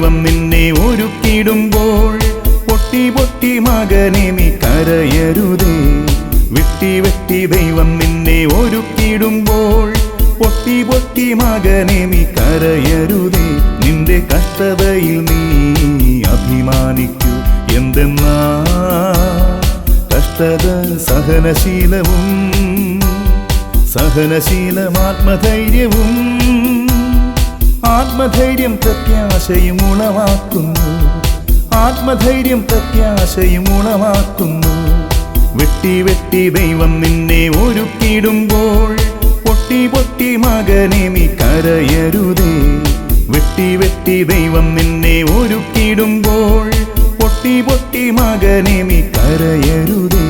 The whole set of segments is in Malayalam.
ദൈവം നിന്നെ ഒരുക്കിയിടുമ്പോൾ പൊട്ടി പൊട്ടി മകനെ നീ കരയരുതേ. വെട്ടി വെട്ടി ദൈവം നിന്നെ ഒരുക്കിയിടുമ്പോൾ പൊട്ടി പൊട്ടി മകനെ നീ കരയരുതേ. നിന്റെ കഷ്ടതയിൽ നീ അഭിമാനിക്കൂ. എന്തെന്നാ കഷ്ടത സഹനശീലവും സഹനശീലം ആത്മധൈര്യവും ആത്മധൈര്യം പ്രത്യാശയും ഉളവാക്കുന്നു. ആത്മധൈര്യം പ്രത്യാശയും ഉളവാക്കുന്നു. വെട്ടി വെട്ടി ദൈവം നിന്നെ ഒരുക്കിയിടുമ്പോൾ പൊട്ടി പൊട്ടി മകനെ നീ കരയരുതേ. വെട്ടി വെട്ടി ദൈവം നിന്നെ ഒരുക്കിയിടുമ്പോൾ പൊട്ടി പൊട്ടി മകനെ നീ കരയരുതേ.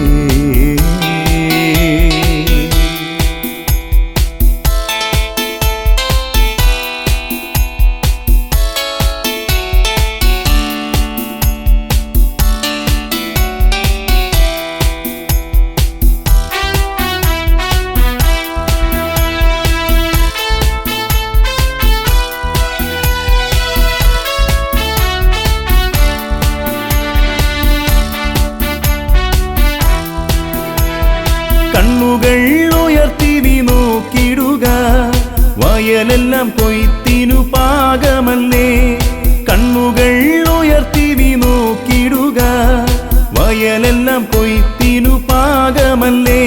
കണ്ണുകൾ ഉയർത്തി നീ നോക്കിടുക, വയലെല്ലാം കൊയ്ത്തിനു പാകമല്ലേ. കണ്ണുകൾ ഉയർത്തി നീ നോക്കിടുക, വയലെല്ലാം കൊയ്ത്തിനു പാകമല്ലേ.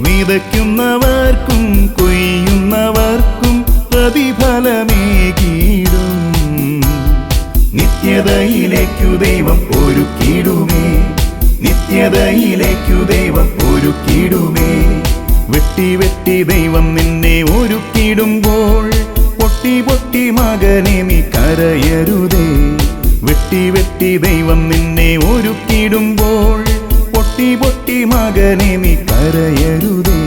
വിതയ്ക്കുന്നവർക്കും കൊയ്യുന്നവർക്കും പ്രതിഫലമേകിടും. നിത്യതയിലേക്കു ദൈവം ഒരുക്കിടുമേ. നിത്യതയിലേക്കു ദൈവം ഒരുക്കിടുമേ. വെട്ടി വെട്ടി ദൈവം നിന്നെ ഒരുക്കിടുമ്പോൾ പൊട്ടി പൊട്ടി മകനെ നീ കരയരുതേ. വെട്ടി വെട്ടി ദൈവം നിന്നെ ഒരുക്കിടുമ്പോൾ പൊട്ടി പൊട്ടി മകനെ നീ കരയരുതേ.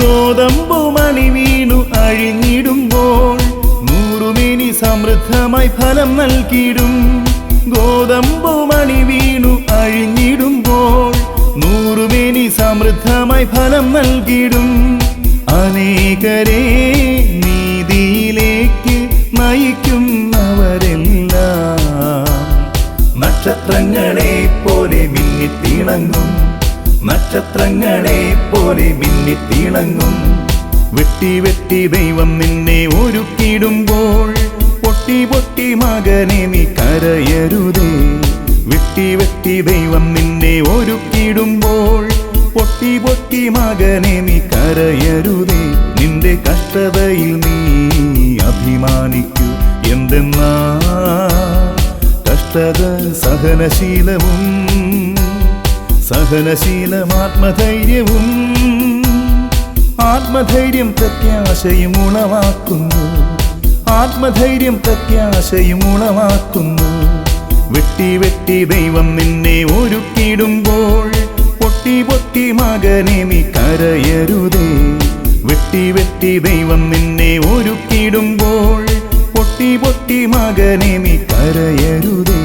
ഗോതമ്പുമണി വീണു അഴിഞ്ഞിടുമ്പോൾ നൂറുമേനി സമൃദ്ധമായി ഫലം നൽകിയിടും. ഗോതമ്പുമണി വീണു അഴിഞ്ഞിടുമ്പോൾ നൂറുമേനി സമൃദ്ധമായി ഫലം നൽകിയിടും. അനേകരെ നീതിയിലേക്ക് നയിക്കുന്നവരെല്ലാം നക്ഷത്രങ്ങളെ പോലെ മിന്നിത്തിളങ്ങും. നക്ഷത്രങ്ങളെ പോലെ മിന്നിത്തിളങ്ങും. വെട്ടി വെട്ടി ദൈവം നിന്നെ ഒരുക്കിടുമ്പോൾ പൊട്ടി പൊട്ടി മകനെ നീ കരയരുതേ. വെട്ടി വെട്ടി ദൈവം നിന്നെ ഒരുക്കിടുമ്പോൾ പൊട്ടി പൊട്ടി മകനെ നീ കരയരുതേ. നിന്റെ കഷ്ടതയിൽ നീ അഭിമാനിക്കൂ. എന്തെന്നാ കഷ്ടത സഹനശീലവും സഹനശീലം ആത്മധൈര്യവും ആത്മധൈര്യം പ്രത്യാശയും ഉളവാക്കുന്നു. ആത്മധൈര്യം പ്രത്യാശയും ഉളവാക്കുന്നു. വെട്ടി വെട്ടി ദൈവം നിന്നെ ഒരുക്കിടുമ്പോൾ പൊട്ടി പൊട്ടി മകനെ നീ കരയരുതേ. വെട്ടി വെട്ടി ദൈവം നിന്നെ ഒരുക്കിടുമ്പോൾ പൊട്ടി പൊട്ടി മകനെ നീ കരയരുതേ.